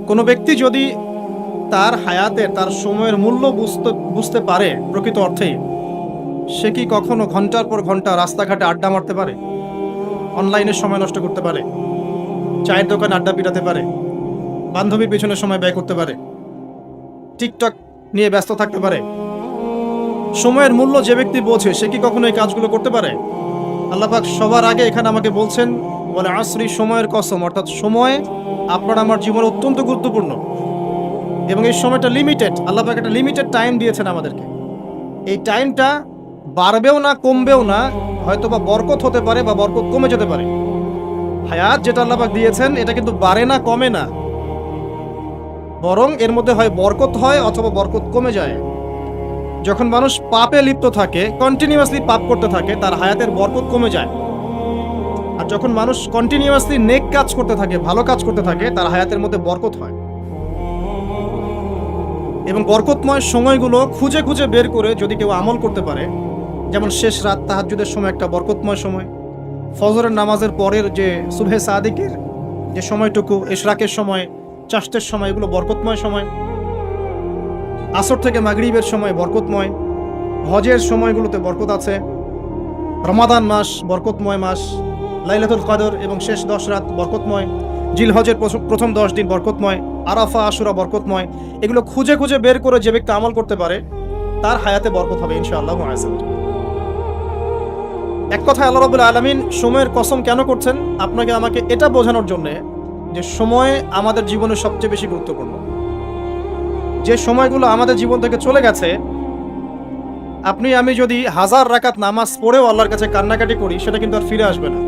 কোনো ব্যক্তি যদি তার হায়াতের তার সময়ের মূল্য বুঝতে পারে প্রকৃত অর্থে, সে কি কখনো ঘন্টার পর ঘন্টা রাস্তাঘাটে আড্ডা মারতে পারে, অনলাইনে সময় নষ্ট করতে পারে, চায়ের দোকানে আড্ডা পিটাতে পারে, বান্ধবীর পেছনে সময় ব্যয় করতে পারে, টিকটক নিয়ে ব্যস্ত থাকতে পারে? সময়ের মূল্য যে ব্যক্তি বোঝে সে কি কখনো এই কাজগুলো করতে পারে? আল্লাহ পাক সবার আগে এখানে আমাকে বলছেন, বলে আসরি, সময়ের কসম, অর্থাৎ সময় আপনার আমার জীবনে অত্যন্ত গুরুত্বপূর্ণ এবং এই সময়টা লিমিটেড। আল্লাহ পাক একটা লিমিটেড টাইম দিয়েছেন আমাদেরকে। এই টাইমটা বাড়বেও না কমবেও না, হয়তো বা বরকত হতে পারে বা বরকত কমে যেতে পারে। হায়াত যেটা আল্লাহ পাক দিয়েছেন এটা কিন্তু বাড়ে না কমে না, বরং এর মধ্যে হয় বরকত হয় অথবা বরকত কমে যায়। যখন মানুষ পাপে লিপ্ত থাকে, কন্টিনিউয়াসলি পাপ করতে থাকে, তার হায়াতের বরকত কমে যায়। আর যখন মানুষ কন্টিনিউয়াসলি নেক কাজ করতে থাকে, ভালো কাজ করতে থাকে, তার হায়াতের মধ্যে বরকত হয়। এবং বরকতময় সময়গুলো খুঁজে খুঁজে বের করে যদি কেউ আমল করতে পারে, যেমন শেষ রাত তাহাজ্জুদের সময় একটা বরকতময় সময়, ফজরের নামাজের পরের যে সুবহে সাদিকের যে সময়টুকু, ইশরাকের সময়, চাষতের সময়, এগুলো বরকতময় সময়। আসর থেকে মাগরিবের সময় বরকতময়, হজের সময়গুলোতে বরকত আছে। রমাদান মাস বরকতময় মাস, লাইলাতুল কদর এবং শেষ 10 রাত বরকতময়, জিলহজের প্রথম 10 দিন বরকতময়, আরাফা আশুরা বরকতময়। এগুলো খুঁজে খুঁজে বের করে যে ব্যক্তি আমল করতে পারে তার হায়াতে বরকত হবে ইনশাআল্লাহ। এক কথায় আল্লাহ রাব্বুল আলামিন সময়ের কসম কেন করছেন? আপনাকে আমাকে এটা বোঝানোর জন্য যে সময় আমাদের জীবনের সবচেয়ে বেশি গুরুত্বপূর্ণ। যে সময়গুলো আমাদের জীবন থেকে চলে গেছে, আপনি আমি যদি 1000 রাকাত নামাজ পড়েও আল্লাহর কাছে কান্নাকাটি করি, সেটা কিন্তু আর ফিরে আসবে না।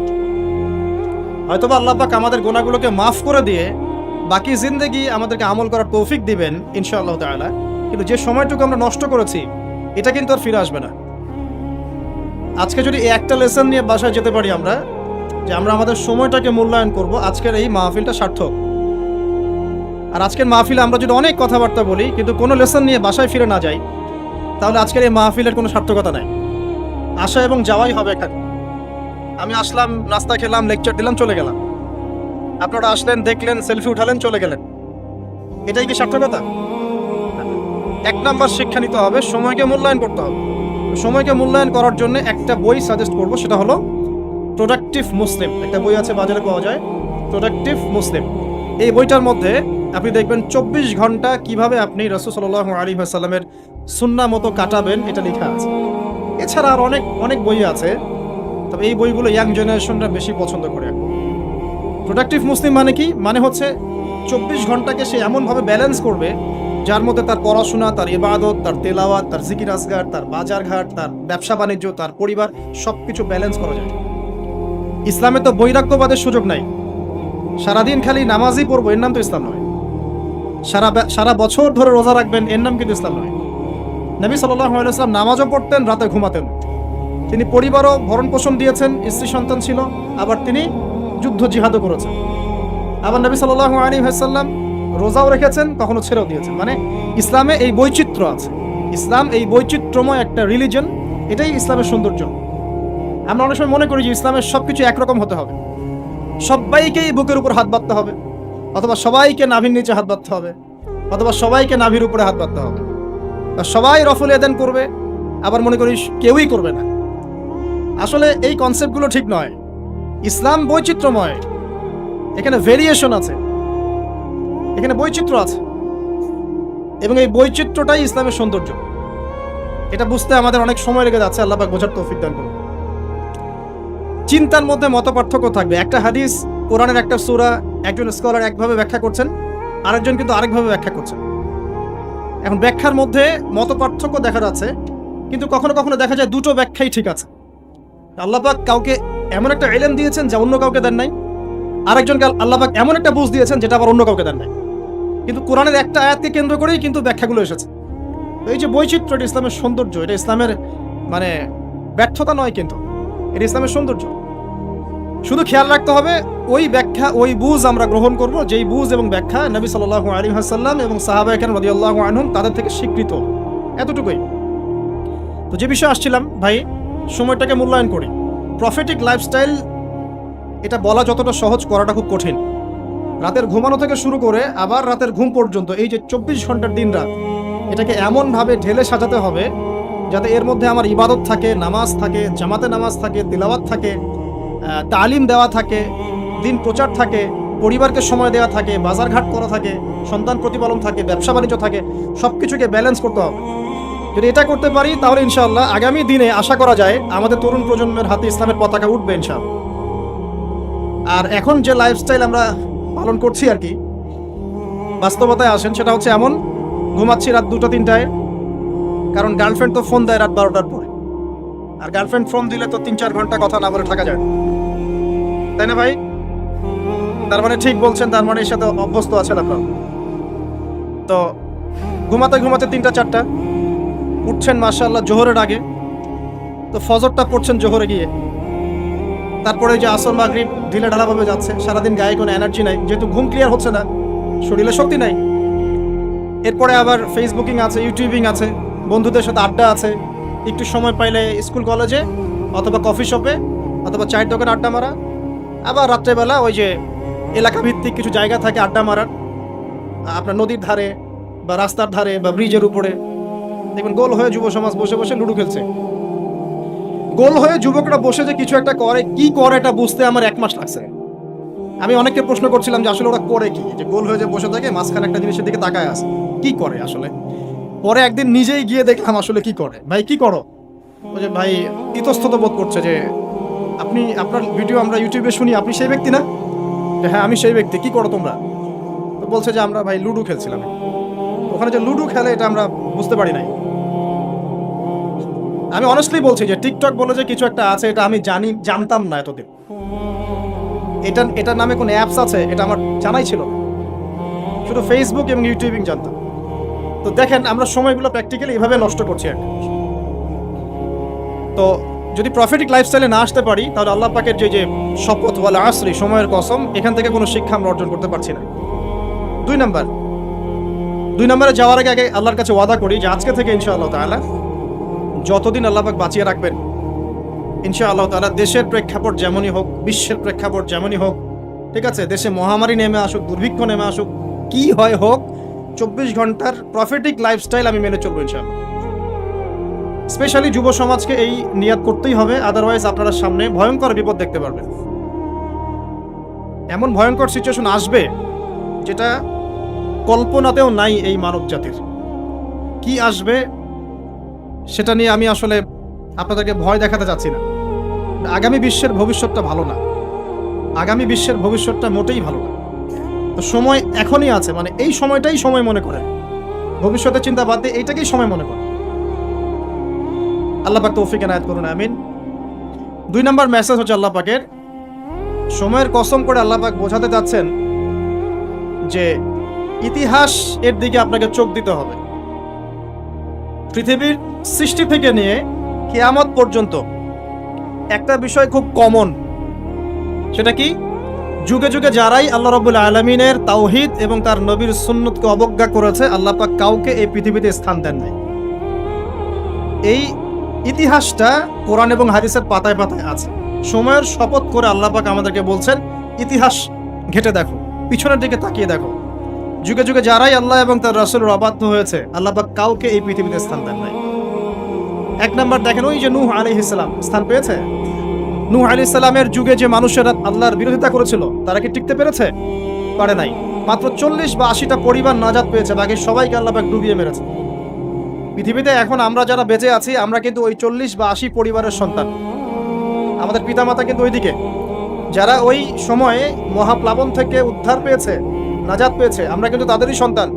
হয়তোবা আল্লাহ পাক আমাদের গুনাহগুলোকে মাফ করে দিয়ে বাকি জিন্দেগি আমাদেরকে আমল করার তৌফিক দিবেন ইনশাআল্লাহ তাআলা, কিন্তু যে সময়টুকু আমরা নষ্ট করেছি এটা কিন্তু আর ফিরে আসবে না। আজকে যদি এই একটা লেসন নিয়ে বাসায় যেতে পারি আমরা, যে আমরা আমাদের সময়টাকে মূল্যায়ন করব, আজকের এই মাহফিলটা সার্থক। আর আজকের মাহফিলে আমরা যদি অনেক কথাবার্তা বলি কিন্তু কোনো লেসন নিয়ে বাসায় ফিরে না যাই, তাহলে আজকের এই মাহফিলের কোনো সার্থকতা নাই। আসা এবং যাওয়াই হবে এখানে। আমি আসলাম, নাস্তা খেলাম, লেকচার দিলাম, চলে গেলাম। আপনারা আসলেন, দেখলেন, সেলফি উঠালেন, চলে গেলেন। এটাই কি সার্থকতা? এক নাম্বার শিক্ষা নিতে হবে, সময়কে মূল্যায়ন করতে হবে। সময়কে মূল্যায়ন করার জন্য একটা বই সাজেস্ট করব, সেটা হলো প্রোডাক্টিভ মুসলিম। একটা বই আছে, বাজারে পাওয়া যায়, প্রোডাক্টিভ মুসলিম। এই বইটার মধ্যে আপনি দেখবেন 24 ঘন্টা কিভাবে আপনি রাসূল সাল্লাল্লাহু আলাইহি ওয়াসাল্লামের সুন্নাহ মতো কাটাবেন, এটা লেখা আছে। এছাড়া আর অনেক অনেক বই আছে, তবে এই বইগুলো ইয়াং জেনারেশনরা বেশি পছন্দ করে। প্রোডাক্টিভ মুসলিম মানে কি? মানে হচ্ছে 24 ঘন্টাকে সে এমনভাবে ব্যালেন্স করবে যার মধ্যে তার পড়াশোনা, তার ইবাদত, তার তেলাওয়াত, তার জিকির আজগার, তার বাজারঘাট, তার ব্যবসা বাণিজ্য, তার পরিবার, সবকিছু ব্যালেন্স করা যায়। ইসলামে তো বৈরাগ্যবাদের সুযোগ নাই। সারাদিন খালি নামাজই পড়বো, এর নাম তো ইসলাম নয়। সারা বছর ধরে রোজা রাখবেন, এর নাম কিন্তু ইসলাম নয়। নবী সাল্লাল্লাহু আলাইহি ওয়াসাল্লাম নামাজও পড়তেন, রাতে ঘুমাতেন। তিনি পরিবারও ভরণ পোষণ দিয়েছেন, স্ত্রী সন্তান ছিল, আবার তিনি যুদ্ধ জিহাদও করেছেন। আবার নবী সাল্লাল্লাহু আলাইহি ওয়াসাল্লাম রোজাও রেখেছেন, কখনো ছেড়েও দিয়েছেন। মানে ইসলামে এই বৈচিত্র্য আছে। ইসলাম এই বৈচিত্র্যময় একটা রিলিজন, এটাই ইসলামের সৌন্দর্য। আমরা অনেক সময় মনে করি যে ইসলামের সবকিছু একরকম হতে হবে, সবাইকেই বুকের উপর হাত বাঁধতে হবে, অথবা সবাইকে নাভির নিচে হাত বাঁধতে হবে, অথবা সবাইকে নাভির উপরে হাত বাঁধতে হবে, সবাই রফল এদেন করবে, আবার মনে করি কেউই করবে না। আসলে এই কনসেপ্টগুলো ঠিক নয়। ইসলাম বৈচিত্র্যময়, এখানে ভেরিয়েশন আছে, এখানে বৈচিত্র্য আছে, এবং এই বৈচিত্র্যটাই ইসলামের সৌন্দর্য। এটা বুঝতে আমাদের অনেক সময় লেগে যাচ্ছে। আল্লাহ পাক বোঝার তৌফিক দান করুন। চিন্তার মধ্যে মতপার্থক্য থাকবে। একটা হাদিস, কোরআনের একটা সূরা, একজন স্কলার একভাবে ব্যাখ্যা করছেন, আরেকজন কিন্তু আরেকভাবে ব্যাখ্যা করছেন। এখন ব্যাখ্যার মধ্যে মতপার্থক্য দেখা যাচ্ছে, কিন্তু কখনো কখনো দেখা যায় দুটো ব্যাখ্যাই ঠিক আছে। আল্লাহ পাক কাউকে এমন একটা ইলম দিয়েছেন যা অন্য কাউকে দেন নাই, আরেকজনকে আল্লাহ পাক এমন একটা বুঝ দিয়েছেন যেটা আবার অন্য কাউকে দেন নাই। কিন্তু কোরআনের একটা আয়াতকে কেন্দ্র করেই কিন্তু ব্যাখ্যাগুলো এসেছে। এই যে বৈচিত্র্য, এটা ইসলামের সৌন্দর্য, এটা ইসলামের মানে ব্যর্থতা নয়, কিন্তু এটা ইসলামের সৌন্দর্য। শুধু খেয়াল রাখতে হবে ওই ব্যাখ্যা, ওই বুঝ আমরা গ্রহণ করব যেই বুঝ এবং ব্যাখ্যা নবী সাল্লাল্লাহু আলাইহি ওয়াসাল্লাম এবং সাহাবায়ে কেরাম রাদিয়াল্লাহু আনহুম তাদের থেকে স্বীকৃত, এতটুকুই। তো যে বিষয়ে আসছিলাম ভাই, সময়টাকে মূল্যায়ন করি। প্রফেটিক লাইফস্টাইল, এটা বলা যতটা সহজ, করাটা খুব কঠিন। রাতের ঘুমানো থেকে শুরু করে আবার রাতের ঘুম পর্যন্ত এই যে 24 ঘন্টার দিন রাত, এটাকে এমনভাবে ঢেলে সাজাতে হবে যাতে এর মধ্যে আমার ইবাদত থাকে, নামাজ থাকে, জামাতে নামাজ থাকে, তিলাওয়াত থাকে, তালিম দেওয়া থাকে, দিন প্রচার থাকে, পরিবারকে সময় দেওয়া থাকে, বাজারঘাট করা থাকে, সন্তান প্রতিপালন থাকে, ব্যবসা বাণিজ্য থাকে, সব কিছুকে ব্যালেন্স করতে হবে। যদি এটা করতে পারি তাহলে ইনশাআল্লাহ আগামী দিনে আশা করা যায় আমাদের তরুণ প্রজন্মের হাতে ইসলামের পতাকা উঠবে ইনশাআল্লাহ। আর এখন যে লাইফস্টাইল আমরা পালন করছি আর কি, বাস্তবতায় আসেন, সেটা হচ্ছে এমন, ঘুমাচ্ছি রাত 2টা-3টায়, কারণ গার্লফ্রেন্ড তো ফোন দেয় রাত 12টার পরে, আর গার্লফ্রেন্ড ফোন দিলে তো 3-4 ঘন্টা কথা না বলে থাকা যায়, তাই না ভাই? তার মানে ঠিক বলছেন, তার মানে এর সাথে অভ্যস্ত আছেন আপনার। তো ঘুমাতে ঘুমাতে 3টা-4টা, উঠছেন মাশাআল্লাহ জোহরের আগে, তো ফজরটা পড়ছেন জোহরে গিয়ে, তারপরে যে আসর মাগরিব ঢিলে ঢালাভাবে যাচ্ছে, সারাদিন গায়ে কোনো এনার্জি নাই, যেহেতু ঘুম ক্লিয়ার হচ্ছে না, শরীরে শক্তি নাই। এরপরে আবার ফেসবুকিং আছে, ইউটিউবিং আছে, বন্ধুদের সাথে আড্ডা আছে, একটু সময় পাইলে স্কুল কলেজে অথবা কফি শপে অথবা চায়ের দোকানে আড্ডা মারা, আবার রাত্রেবেলা ওই যে এলাকা ভিত্তিক কিছু জায়গা থাকে আড্ডা মারার, আপনার নদীর ধারে বা রাস্তার ধারে বা ব্রিজের উপরে দেখবেন গোল হয়ে যুব সমাজ বসে বসে লুডো খেলছে। গোল হয়ে যুবকরা বসে যে কিছু একটা করে, কি করে এটা বুঝতে আমার 1 মাস লাগছে। আমি অনেককে প্রশ্ন করছিলাম যে আসলে ওরা করে কি, যে গোল হয়ে যে বসে থাকে মাঝখানে একটা জিনিসের দিকে তাকায় আছে, কি করে আসলে। পরে একদিন নিজেই গিয়ে দেখলাম আসলে কি করে। ভাই কি করো? ওই যে ভাই ইতস্তত বোধ করছে যে আপনি, আপনার ভিডিও আমরা ইউটিউবে শুনি, আপনি সেই ব্যক্তি না? হ্যাঁ আমি সেই ব্যক্তি। কি করো তোমরা? তো বলছে যে আমরা ভাই লুডো খেলছিলাম। ওখানে যে লুডো খেলে এটা আমরা বুঝতে পারি নাই। আমি অনেস্টলি বলছি যে টিকটক বলে যে কিছু একটা আছে, এটা আমি জানতাম না এতদিন। এটার নামে কোনো অ্যাপস আছে এটা আমার জানাই ছিল না, শুধু ফেসবুক এবং ইউটিউবিং জানতাম। তো দেখেন আমরা সময়গুলো প্র্যাকটিক্যালি এভাবে নষ্ট করছি একটা। তো যদি প্রফিটিক লাইফস্টাইলে না আসতে পারি তাহলে আল্লাহ পাকের যে শপথ ওয়াল আসরি, সময়ের কসম, এখান থেকে কোনো শিক্ষা আমরা অর্জন করতে পারছি না। 2 নম্বরে যাওয়ার আগে আল্লাহর কাছে ওয়াদা করি যে আজকে থেকে ইনশাআল্লাহ তাআলা যতদিন আল্লাহ পাক বাঁচিয়ে রাখবেন, ইনশাআল্লাহ তাআলা দেশের প্রেক্ষাপট যেমনই হোক, বিশ্বের প্রেক্ষাপট যেমনই হোক, ঠিক আছে, দেশে মহামারী নেমে আসুক, দুর্ভিক্ষ নেমে আসুক, কি হয় হোক, 24 ঘন্টার প্রফিটিক লাইফস্টাইল আমি মেনে চলবো ইনশাআল্লাহ। স্পেশালি যুব সমাজকে এই নিয়াত করতেই হবে, আদারওয়াইজ আপনারা সামনে ভয়ঙ্কর বিপদ দেখতে পারবেন। এমন ভয়ঙ্কর সিচুয়েশন আসবে যেটা কল্পনাতেও নাই এই মানব জাতির। কি আসবে সেটা নিয়ে আমি আসলে আপনাদেরকে ভয় দেখাতে চাচ্ছি না। আগামী বিশ্বের ভবিষ্যৎটা ভালো না, আগামী বিশ্বের ভবিষ্যৎটা মোটেই ভালো না। তো সময় এখনই আছে, মানে এই সময়টাই সময় মনে করেন, ভবিষ্যতের চিন্তা বাদ দিয়ে এইটাকেই সময় মনে করেন। আল্লাহ পাক তৌফিক এনায়েত করুন, আমিন। 2 নম্বর মেসেজ হচ্ছে আল্লাহ পাকের, সময়ের কসম করে আল্লাহ পাক বোঝাতে যাচ্ছেন যে ইতিহাস এর দিকে আপনাকে চোখ দিতে হবে। পৃথিবীর সৃষ্টি থেকে নিয়ে কিয়ামত পর্যন্ত একটা বিষয় খুব কমন, সেটা কি? যুগে যুগে যারাই আল্লাহ রাব্বুল আলামিনের তাওহীদ এবং তার নবীর সুন্নতকে অবজ্ঞা করেছে, আল্লাহ পাক কাউকে এই পৃথিবীতে স্থান দেন নাই। এই ইতিহাসটা কোরআন এবং হাদিসের পাতায় পাতায় আছে। সময়ের শপথ করে আল্লাহ পাক আমাদেরকে বলছেন ইতিহাস ঘেটে দেখো, পিছনের দিকে তাকিয়ে দেখো, যুগে যুগে যারাই আল্লাহ এবং তার রাসূলের অবাধ্য হয়েছে, আল্লাহ পাক কাউকে এই পৃথিবীতে স্থান দেন নাই। 1 নম্বর দেখেন, ওই যে নূহ আলাইহিস সালাম স্থান পেয়েছে। নূহ আলাইহিস সালামের যুগে যে মানুষেরা আল্লাহর বিরোধিতা করেছিল তারা কি টিকতে পেরেছে? পারে নাই। মাত্র 40 বা 80টা পরিবার নাজাত পেয়েছে, বাকি সবাইকে আল্লাহ পাক ডুবিয়ে মেরেছে। পৃথিবীতে এখন আমরা যারা বেঁচে আছি, আমরা কিন্তু ওই 40 বা 80 পরিবারের সন্তান। আমাদের পিতামাতা কিন্তু ওইদিকে, যারা ওই সময়ে মহাপ্লাবন থেকে উদ্ধার পেয়েছে, নাজাত পেয়েছে, আমরা কিন্তু তাদেরই সন্তান।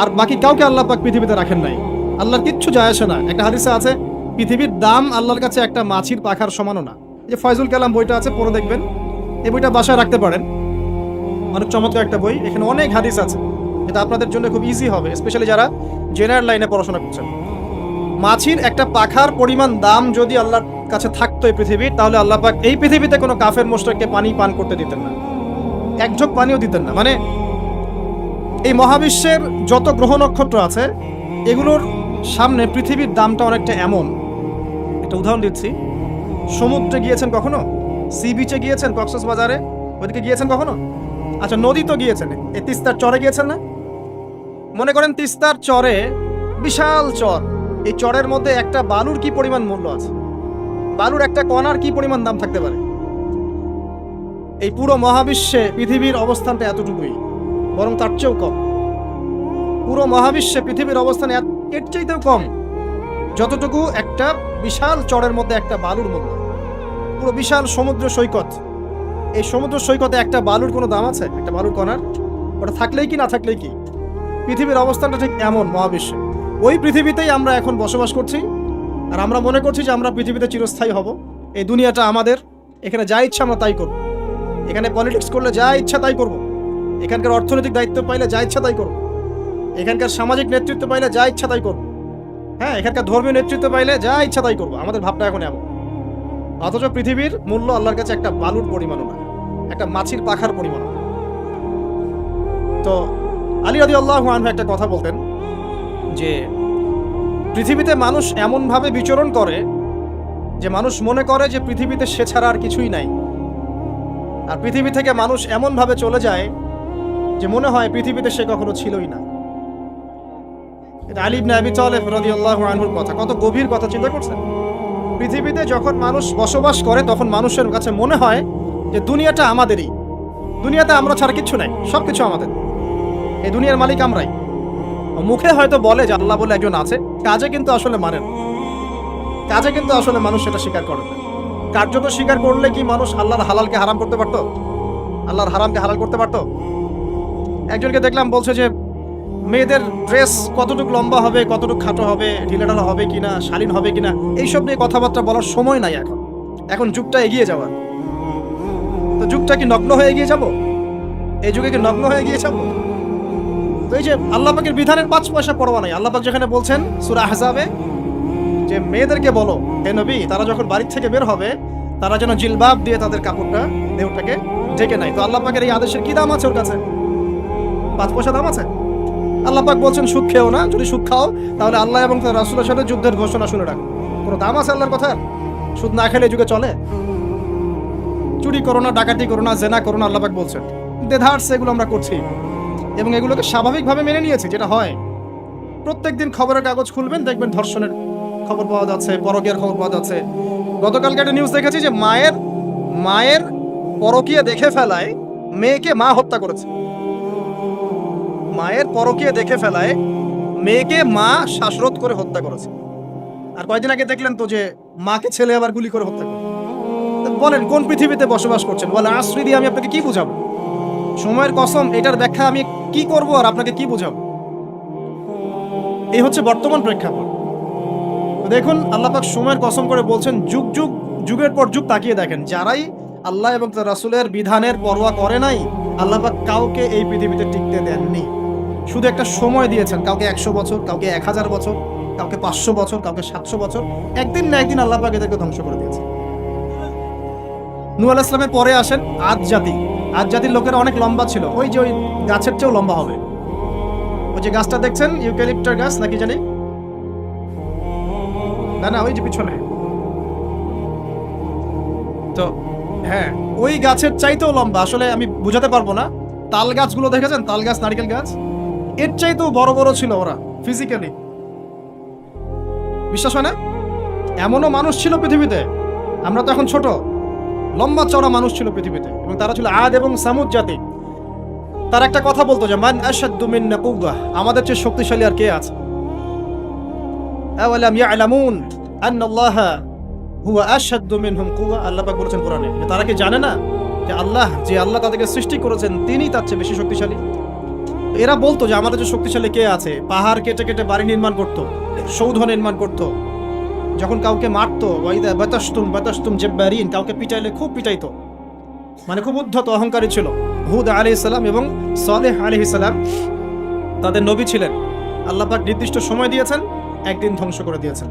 আর বাকি কাউকে আল্লাহ পাক পৃথিবীতে রাখেন নাই। আল্লাহর কিচ্ছু যায় আসে না। একটা হাদিসে আছে পৃথিবীর দাম আল্লাহর কাছে একটা মাছির পাখার সমানও না। এই যে ফয়জুল কালাম বইটা আছে, পড়ে দেখবেন। এই বইটা বাসায় রাখতে পারেন, অনেক চমৎকার একটা বই। এখানে অনেক হাদিস আছে, এটা আপনাদের জন্য খুব ইজি হবে, স্পেশালি যারা জেনারেল লাইনে পড়াশোনা করছেন। মাছির একটা পাখার পরিমাণ দাম যদি আল্লাহর কাছে থাকতো এই পৃথিবীর, তাহলে আল্লাহ পাক এই পৃথিবীতে কোনো কাফের মুশরিককে পানি পান করতে দিতেন না, এক ঝোঁক পানিও দিতেন না। মানে এই মহাবিশ্বের যত গ্রহ নক্ষত্র আছে, এগুলোর সামনে পৃথিবীর দামটা অনেকটা এমন। একটা উদাহরণ দিচ্ছি, সমুদ্রে গিয়েছেন কখনো? সি বিচে গিয়েছেন? কক্সবাজারে ওইদিকে গিয়েছেন কখনো? আচ্ছা, নদী তো গিয়েছেন, এই তিস্তার চরে গিয়েছেন না? মনে করেন তিস্তার চরে, বিশাল চর, এই চরের মধ্যে একটা বালুর কি পরিমাণ মূল্য আছে, বালুর একটা কণার কি পরিমাণ দাম থাকতে পারে? এই পুরো মহাবিশ্বে পৃথিবীর অবস্থানটা এতটুকুই, বরং তার চেয়েও কম। পুরো মহাবিশ্বে পৃথিবীর অবস্থান এর চাইতেও কম, যতটুকু একটা বিশাল চরের মধ্যে একটা বালুর মূল্য। পুরো বিশাল সমুদ্র সৈকত, এই সমুদ্র সৈকতে একটা বালুর কোনো দাম আছে? একটা বালুর কণার? ওটা থাকলেই কি না থাকলেই কি? পৃথিবীর অবস্থানটা ঠিক এমন মহাবিশ্বে। ওই পৃথিবীতেই আমরা এখন বসবাস করছি, আর আমরা মনে করছি যে আমরা পৃথিবীতে চিরস্থায়ী হব, এই দুনিয়াটা আমাদের, এখানে যা ইচ্ছা আমরা তাই করব, এখানে পলিটিক্স করলে যা ইচ্ছা তাই করব, এখানকার অর্থনৈতিক দায়িত্ব পাইলে যা ইচ্ছা তাই করব, এখানকার সামাজিক নেতৃত্ব পাইলে যা ইচ্ছা তাই করব, হ্যাঁ, এখানকার ধর্মীয় নেতৃত্ব পাইলে যা ইচ্ছা তাই করব। আমাদের ভাবটা এখন এমন। অথচ পৃথিবীর মূল্য আল্লাহর কাছে একটা বালুর পরিমাণও না, একটা মাছির পাখার পরিমাণও না। তো আলী রাদিয়াল্লাহু আনহু একটা কথা বলতেন যে পৃথিবীতে মানুষ এমনভাবে বিচরণ করে যে মানুষ মনে করে যে পৃথিবীতে সে ছাড়া আর কিছুই নাই, আর পৃথিবী থেকে মানুষ এমনভাবে চলে যায় যে মনে হয় পৃথিবীতে সে কখনো ছিলই না। এটা আলী ইবনে আবি তালেব রাদিয়াল্লাহু আনহুর কথা। কত গভীর কথা, চিন্তা করছেন? পৃথিবীতে যখন মানুষ বসবাস করে তখন মানুষের কাছে মনে হয় যে দুনিয়াটা আমাদেরই, দুনিয়াতে আমরা ছাড়া কিছু নাই, সবকিছু আমাদের, এই দুনিয়ার মালিক আমরাই। মুখে হয়তো বলে যে আল্লাহ বলে একজন আছে, কাজে কিন্তু আসলে মানে না, কাজে কিন্তু আসলে মানুষ সেটা স্বীকার করে না। কার্যত স্বীকার করলে কি মানুষ আল্লাহর হালালকে হারাম করতে পারতো? আল্লাহর হারামকে হালাল করতে পারতো? একজনকে দেখলাম বলছে যে মেয়েদের ড্রেস কতটুকু লম্বা হবে, কতটুকু খাটো হবে, ঢিলেঢালা হবে কিনা, শালীন হবে কিনা, এইসব নিয়ে কথাবার্তা বলার সময় নাই এখন। এখন যুগটা এগিয়ে যাওয়ার। তো যুগটা কি নগ্ন হয়ে এগিয়ে যাব? এই যুগে কি নগ্ন হয়ে এগিয়ে যাব? তো এই যে আল্লাহ পাকের বিধানের 5 পয়সা পরোয়া নাই। আল্লাহ পাক যেখানে বলছেন সূরা আহজাবে যে মেয়েদেরকে বলো হে নবী, তারা যখন বাড়ি থেকে বের হবে তারা যেন জিলবাব দিয়ে তাদের কাপড়টা, দেহটাকে ঢেকে নেয়। তো আল্লাহ পাকের এই আদেশের কি দাম আছে ওর কাছে? 5 পয়সা দাম আছে? আল্লাহ পাক বলছেন সুদ খেও না, যদি সুদ খাও তাহলে আল্লাহ এবং তার রাসূলের সাথে যুদ্ধের ঘোষণা শুনে রাখো। কোনো দাম আছে আল্লাহর কথা? সুদ না খেলে যুগে চলে? চুরি করো না, ডাকাতি করো না, জেনা করো না, আল্লাহ পাক বলছেন। দেধার্স এগুলো আমরা করছি এবং এগুলোকে স্বাভাবিকভাবে মেনে নিয়েছি, যেটা হয়। প্রত্যেকদিন খবরের কাগজ খুলবেন, দেখবেন ধর্ষণের খবর পাওয়া যাচ্ছে, পরকীয়ার খবর পাওয়া যাচ্ছে। গতকালকে একটা নিউজ দেখেছি যে মায়ের পরকীয়া দেখে ফেলায় মেয়েকে মা হত্যা করেছে। মায়ের পরকীয়া দেখে ফেলায় মেয়েকে মা শ্বাসরোধ করে হত্যা করেছে। আর কয়েকদিন আগে দেখলেন তো যে মাকে ছেলে আবার গুলি করে হত্যা করে। বলেন কোন পৃথিবীতে বসবাস করছেন? বলে আসরি দিয়ে আমি আপনাকে কি বুঝাবো? সময়ের কসম, এটার ব্যাখ্যা আমি কি করব আর আপনাকে কি বুঝাবো? এই হচ্ছে বর্তমান প্রেক্ষাপট। দেখুন আল্লাহ পাক সময়ের কসম করে বলছেন, যুগের পর যুগ তাকিয়ে দেখেন, যারাই আল্লাহ এবং তার রাসূলের বিধানের পরোয়া করে নাই, আল্লাহ পাক কাউকে এই পৃথিবীতে টিকতে দেননি। শুধু একটা সময় দিয়েছেন, কাউকে 100 বছর, কাউকে 1000 বছর, কাউকে 500 বছর, কাউকে 700 বছর। একদিন না একদিন আল্লাহ পাক এদেরকে ধ্বংস করে দিয়েছে। নূহ আলাইহিস সালামের পরে আসেন আদ জাতি। আদ জাতির লোকেরা অনেক লম্বা ছিল, ওই যে ওই গাছের চেয়েও লম্বা হবে। ওই যে গাছটা দেখছেন, ইউক্যালিপ্টাস গাছ নাকি জানি, না ওই যে পিছনে, তো হ্যাঁ ওই গাছের চাইতেও লম্বা। আসলে আমি বুঝাতে পারবো না। তাল গাছগুলো দেখেছেন, তাল গাছ, নারকেল গাছ, এর চাইতেও বড় বড় ছিল ওরা ফিজিক্যালি। বিশ্বাস হয় না? এমনও মানুষ ছিল পৃথিবীতে, আমরা তো এখন ছোট, লম্বা চওড়া মানুষ ছিল পৃথিবীতে, এবং তারা ছিল আদ এবং সামুদ জাতি। তার একটা কথা বলতো যে মান আশাদ্দু মিন্না কুওয়া, আমাদের চেয়ে শক্তিশালী আর কে আছে? আওয়ালাম ইয়ালামুন আন্নাল্লাহা হুয়া আশাদ্দু মিনহুম কুওয়া, আল্লাহ পাক বলেছেন কোরআনে, যে তারা কি জানে না যে আল্লাহ তাদেরকে সৃষ্টি করেছেন তিনি তার চেয়ে বেশি শক্তিশালী? এরা বলতো যে আমাদের চেয়ে শক্তিশালী কে আছে? পাহাড় কেটে কেটে বাড়ি নির্মাণ করতো, সৌধ নির্মাণ করতো। যখন কাউকে মারতো, ওয়াইদা বাতাসতুম জাব্বারিন, কাউকে পিটাইলে খুব পিটাইতো, মানে খুব উদ্ধত অহংকারী ছিল। হুদ আলাইহিস সালাম এবং সালেহ আলাইহিস সালাম তাদের নবী ছিলেন। আল্লাহ পাক নির্দিষ্ট সময় দিয়েছেন, একদিন ধ্বংস করে দিয়েছেন।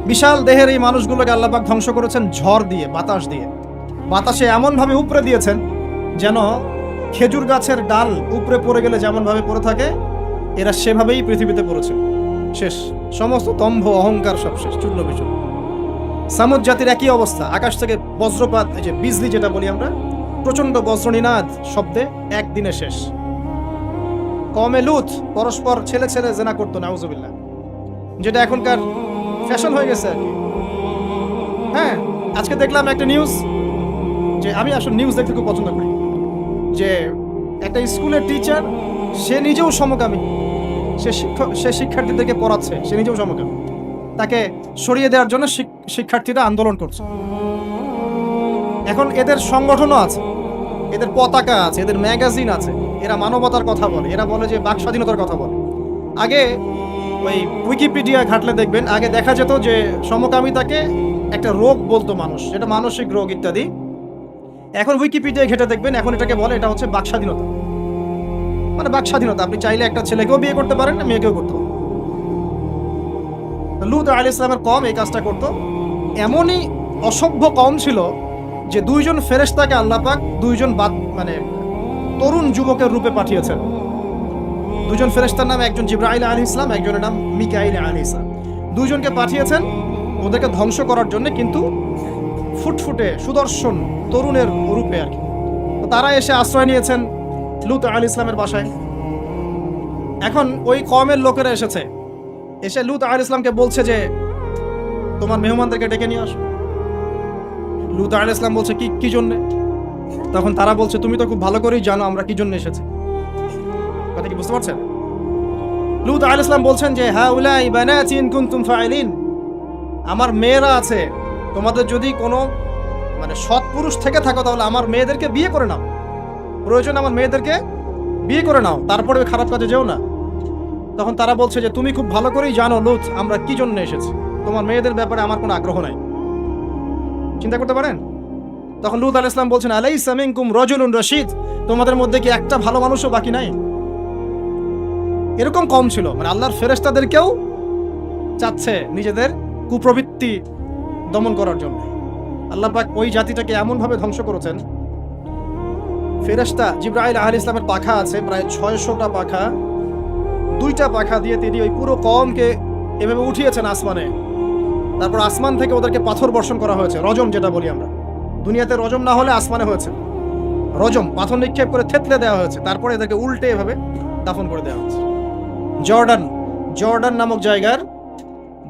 বিশাল দেহের এই মানুষগুলোকে আল্লাহ পাক ধ্বংস করেছেন ঝড় দিয়ে, বাতাস দিয়ে। বাতাসে এমন ভাবে উপরে দিয়েছেন যেন খেজুর গাছের ডাল উপরে পড়ে গেলে যেমন ভাবে পড়ে থাকে, এরা সেভাবেই পৃথিবীতে পড়েছে। শেষ, সমস্ত দম্ভ অহংকার সব শেষ, চূর্ণ বিচূর্ণ। সামুদ জাতির একই অবস্থা, আকাশ থেকে বজ্রপাত, এই যে বিজলি যেটা বলি আমরা, প্রচণ্ড বজ্রনিনাদ শব্দে একদিনে শেষ। কওমে লূত পরস্পর ছেলে ছেলে জেনা করতো, নাউজুবিল্লাহ, যেটা এখনকার ফ্যাশন হয়ে গেছে আর কি। হ্যাঁ, আজকে দেখলাম একটা নিউজ, যে আমি আসলে নিউজ দেখতে খুব পছন্দ করি, যে একটা স্কুলের টিচার, সে নিজেও সমকামী, সে শিক্ষার্থীদেরকে পড়াচ্ছে, সে নিজেও সমকামী, তাকে সরিয়ে দেওয়ার জন্য শিক্ষার্থীরা আন্দোলন করছে। এখন এদের সংগঠনও আছে, এদের পতাকা আছে, এদের ম্যাগাজিন আছে, এরা মানবতার কথা বলে, এরা বলে যে বাক স্বাধীনতার কথা বলে। আগে ওই উইকিপিডিয়া ঘাটলে দেখবেন, আগে দেখা যেত যে সমকামিতাকে একটা রোগ বলতো মানুষ, এটা মানসিক রোগ ইত্যাদি। এখন উইকিপিডিয়া ঘেটে দেখবেন, এখন এটাকে বলে এটা হচ্ছে বাক স্বাধীনতা। মানে বাক স্বাধীনতা, আপনি চাইলে একটা ছেলেকেও বিয়ে করতে পারেন, না মেয়েকেও করতে পারেন। লূত আলাইহিস সালামের কওম এই কাজটা করতো। এমনই অসভ্য কওম ছিল যে দুইজন ফেরেশতাকে আল্লাহ পাক দুইজন মানে তরুণ যুবকের রূপে পাঠিয়েছেন। দুজন ফেরেশতার নাম, একজন জিবরাইল আলাইহিস সালাম, একজনের নাম মিকাইল আলাইহিস সালাম। দুইজনকে পাঠিয়েছেন ওদেরকে ধ্বংস করার জন্য, কিন্তু ফুটফুটে সুদর্শন তরুণের রূপে আর কি। তারা এসে আশ্রয় নিয়েছেন লূত আলাইহিস সালামের বাসায়। এখন ওই কওমের লোকেরা এসে লূত আলাইহিস সালামকে বলছে যে তোমার মেহমানদেরকে ডেকে নিয়ে আসো। লূত আলাইহিস সালাম বলছে কি জন্য? তখন তারা বলছে তুমি তো খুব ভালো করেই জানো আমরা কি জন্য এসেছি। কথা কি বুঝতে পারছেন? লূত আলাইহিস সালাম বলছেন যে হাউলাই বানাতি ইন কুনতুম ফাইলিন, আমার মেয়েরা আছে, তোমাদের যদি কোনো মানে সৎ পুরুষ থেকে থাকো তাহলে আমার মেয়েদেরকে বিয়ে করে নাও, প্রয়োজন আমার মেয়েদেরকে বিয়ে করে নাও, তারপরে খারাপ কাজে যেও না। তখন তারা বলছে যে তুমি খুব ভালো করেই জানো লূত আমরা কি জন্য এসেছি, তোমার মেয়েদের ব্যাপারে আমার কোনো আগ্রহ নাই। চিন্তা করতে পারেন? তখন লূত আলাইহিস সালাম বলছেন আলাইসা মিনকুম রাজুলুন রশীদ, তোমাদের মধ্যে কি একটা ভালো মানুষও বাকি নাই? এরকম কম ছিল, মানে আল্লাহর ফেরেশতাদেরকেও চাচ্ছে নিজেদের কুপ্রবৃত্তি দমন করার জন্য। আল্লাহ পাক ওই জাতিটাকে এমন ভাবে ধ্বংস করেছেন। ফেরেশতা জিবরাইল আলাইহিস সালামের পাখা আছে প্রায় 600টা পাখা, 2টা পাখা দিয়ে তিনি ওই পুরো কওমকে এভাবে উঠিয়েছেন আসমানে। তারপর আসমান থেকে ওদেরকে পাথর বর্ষণ করা হয়েছে, রজম যেটা বলি আমরা। দুনিয়াতে রজম না হলে আসমানে হয়েছে রজম, পাথর নিক্ষেপ করে থেতলে দেওয়া হয়েছে, তারপরে এদেরকে উল্টে এভাবে দাফন করে দেওয়া হয়েছে। জর্ডান নামক জায়গার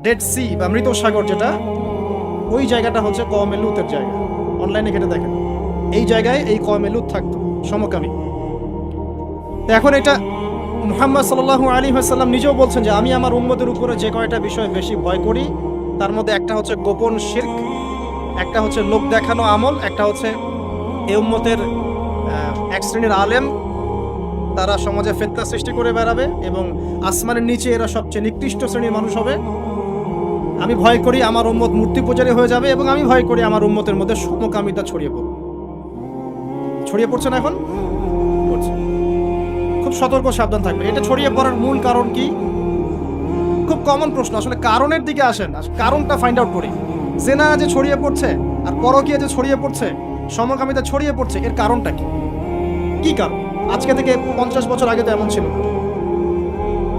ডেড সি বা মৃত সাগর যেটা, ওই জায়গাটা হচ্ছে কওমে লূতের জায়গা। অনলাইনে ঘেটে দেখেন, এই জায়গায় এই কওমে লূত থাকতো, সমকামী। এখন এটা মুহাম্মদ সাল্লাল্লাহু আলাইহি ওয়াসাল্লাম নিজেও বলছেন যে আমি আমার উম্মতের উপরে যে কয়টা বিষয় বেশি ভয় করি তার মধ্যে একটা হচ্ছে গোপন শিরক, একটা হচ্ছে লোক দেখানো আমল, একটা হচ্ছে এই উম্মতের এক শ্রেণীর আলেম তারা সমাজে ফিতনা সৃষ্টি করে বেড়াবে এবং আসমানের নিচে এরা সবচেয়ে নিকৃষ্ট শ্রেণীর মানুষ হবে। আমি ভয় করি আমার উম্মত মূর্তি পূজারী হয়ে যাবে, এবং আমি ভয় করি আমার উম্মতের মধ্যে সমকামিতা ছড়িয়ে পড়ছে না, এখন পড়ছে। খুব সতর্ক সাবধান থাকবে। এটা ছড়িয়ে পড়ার মূল কারণ কি? খুব কমন প্রশ্ন, আসলে কারণের দিকে আসেন, কারণটা ফাইন্ড আউট করি। জেনা যে ছড়িয়ে পড়ছে আর পরকীয়া যে ছড়িয়ে পড়ছে, সমকামিতা ছড়িয়ে পড়ছে, এর কারণটা কি কারণ? আজকে থেকে 50 বছর আগে তো এমন ছিল।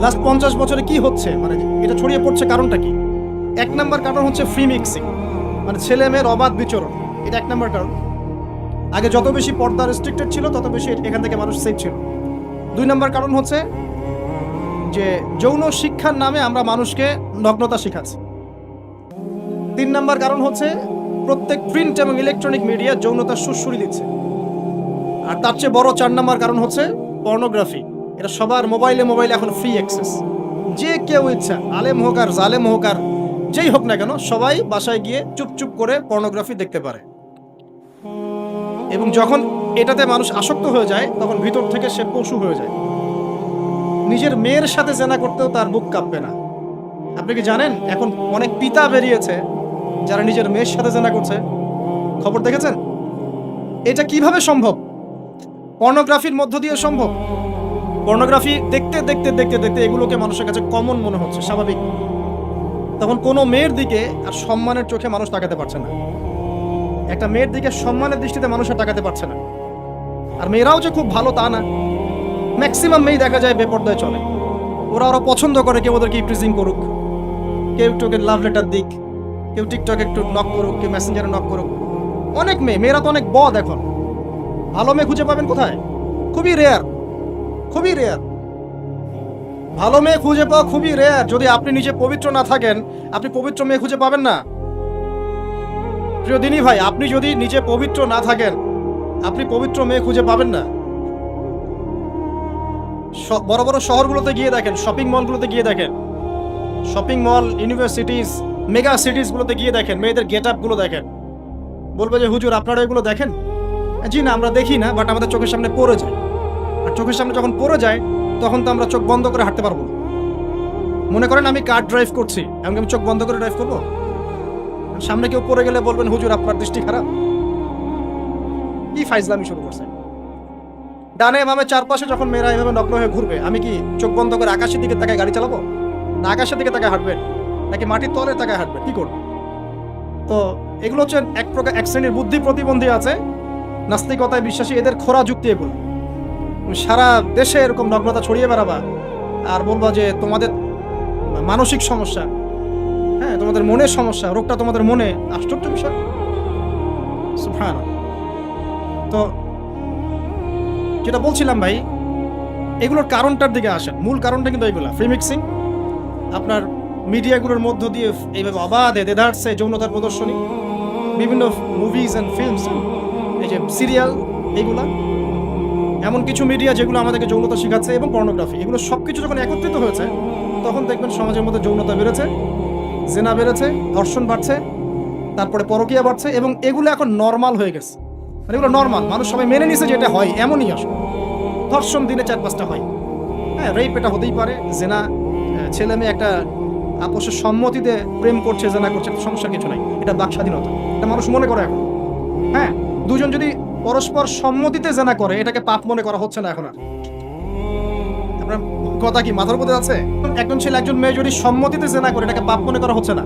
লাস্ট 50 বছরে কি হচ্ছে, মানে এটা ছড়িয়ে পড়ছে, কারণটা কি? 1 নম্বর কারণ হচ্ছে ফ্রি মিক্সিং, মানে ছেলে মেয়ের অবাধ বিচরণ, এটা 1 নম্বর কারণ। আগে যত বেশি পর্দা রেস্ট্রিক্টেড ছিল তত বেশি এখান থেকে মানুষ সেফ ছিল। 2 নম্বর কারণ হচ্ছে যে যৌন শিক্ষার নামে আমরা মানুষকে নগ্নতা শিখাচ্ছি। 3 নম্বর কারণ হচ্ছে প্রত্যেক প্রিন্ট এবং ইলেকট্রনিক মিডিয়া যৌনতার সুড়সুড়ি দিচ্ছে। আর তার চেয়ে বড় 4 নম্বর কারণ হচ্ছে পর্নোগ্রাফি। এটা সবার মোবাইলে এখন ফ্রি অ্যাক্সেস, যে কেউ ইচ্ছা, আলেম হোক আর জালেম হোক আর যেই হোক না কেন, সবাই বাসায় গিয়ে চুপচুপ করে পর্নোগ্রাফি দেখতে পারে। এবং যখন এটাতে মানুষ আসক্ত হয়ে যায় তখন ভিতর থেকে সে পশু হয়ে যায়। নিজের মেয়ের সাথে জেনা করতেও তার বুক কাঁপবে না। আপনি কি জানেন এখন অনেক পিতা বেরিয়েছে যারা নিজের মেয়ের সাথে জেনা করছে? খবর দেখেছেন? এটা কিভাবে সম্ভব? পর্নোগ্রাফির মধ্য দিয়ে সম্ভব। পর্নোগ্রাফি দেখতে দেখতে দেখতে দেখতে এগুলোকে মানুষের কাছে কমন মনে হচ্ছে, স্বাভাবিক। তখন কোনো মেয়ের দিকে আর সম্মানের চোখে মানুষ তাকাতে পারছে না। একটা মেয়ের দিকে সম্মানের দৃষ্টিতে মানুষ আর তাকাতে পারছে না। আর মেয়েরাও যে খুব ভালো তা না, ম্যাক্সিমাম মেয়ে দেখা যায় বেপর্দায় চলে। ওরা পছন্দ করে কেউ ওদেরকে ইপ্রিজিং করুক, কেউ একটু লাভ লেটার দিক, কেউ টিকটকে একটু নক করুক, কেউ মেসেঞ্জারে নক করুক। অনেক মেয়েরা তো অনেক বদ এখন। ভালো মেয়ে খুঁজে পাবেন কোথায়? খুবই রেয়ার, খুবই রেয়ার। ভালো মেয়ে খুঁজে পাওয়া খুবই রেয়ার। যদি আপনি নিজে পবিত্র না থাকেন, আপনি পবিত্র মেয়ে খুঁজে পাবেন না। প্রিয় দিনী ভাই, আপনি যদি নিজে পবিত্র না থাকেন, আপনি পবিত্র মেয়ে খুঁজে পাবেন না। বড় বড় শহরগুলোতে গিয়ে দেখেন, শপিং মলগুলোতে গিয়ে দেখেন, শপিং মল, ইউনিভার্সিটিস, মেগা সিটিসগুলোতে গিয়ে দেখেন, মেয়েদের গেট আপগুলো দেখেন। বলবে যে হুজুর আপনারা এগুলো দেখেন? জি না, আমরা দেখি না, বাট আমাদের চোখের সামনে পড়ে যায়। আর চোখের সামনে যখন পড়ে যায়, তখন তো আমরা চোখ বন্ধ করে হাঁটতে পারবো না। মনে করেন আমি কার ড্রাইভ করছি, এমনকি আমি চোখ বন্ধ করে ড্রাইভ করবো? সামনে কেউ পড়ে গেলে বলবেন হুজুর আপনার দৃষ্টি খারাপ। কি ফাইজলামি শুরু করছে! ডানে বামে চারপাশে যখন মেয়েরা এভাবে নগ্ন হয়ে ঘুরবে, আমি কি চোখ বন্ধ করে আকাশের দিকে তাকায় গাড়ি চালাবো? না আকাশের দিকে তাকায় হাঁটবেন, নাকি মাটির তলে তাকায় হাঁটবেন? কি করবো? তো এগুলো হচ্ছে এক প্রকার এক শ্রেণীর বুদ্ধি প্রতিবন্ধী আছে, নাস্তিকতায় বিশ্বাসী, এদের খোরা যুক্তি এগুলো। সারা দেশে এরকম নগ্নতা ছড়িয়ে বেড়াবা আর বলবা যে তোমাদের মানসিক সমস্যা, হ্যাঁ তোমাদের মনের সমস্যা, রোগটা তোমাদের মনে। আশ্চর্য বিষয়। সুবহানাল্লাহ। তো যেটা বলছিলাম ভাই, এগুলোর কারণটার দিকে আসেন। মূল কারণটা কিন্তু এগুলা, ফ্রি মিক্সিং, আপনার মিডিয়াগুলোর মধ্য দিয়ে এইভাবে অবাধে দেদারসে যৌনতার প্রদর্শনী, বিভিন্ন মুভিজ অ্যান্ড ফিল্মস, এই যে সিরিয়াল, এইগুলা, এমন কিছু মিডিয়া যেগুলো আমাদেরকে যৌনতা শেখাচ্ছে, এবং পর্নোগ্রাফি, এগুলো সব কিছু যখন একত্রিত হয়েছে, তখন দেখবেন সমাজের মধ্যে যৌনতা বেড়েছে, জেনা বেড়েছে, ধর্ষণ বাড়ছে, তারপরে পরকীয়া বাড়ছে, এবং এগুলো এখন নর্মাল হয়ে গেছে। মানে এগুলো নর্মাল, মানুষ সবাই মেনে নিছে যে এটা হয়, এমনই আসলে। ধর্ষণ দিনে 4-5টা হয়, হ্যাঁ রেপ এটা হতেই পারে, জেনা, ছেলে মেয়ে একটা আপোষের সম্মতিতে প্রেম করছে, জেনা করছে, সমস্যা কিছু নাই, এটা বাক স্বাধীনতা, এটা মানুষ মনে করে এখন। হ্যাঁ, দুজন যদি পরস্পর সম্মতিতে জেনা করে, এটাকে পাপ মনে করা হচ্ছে না এখন আর। আপনার কথা কি মাথার উপরে আছে? একজন ছেলে একজন মেয়ে যদি সম্মতিতে জেনা করে, এটাকে পাপ মনে করা হচ্ছে না,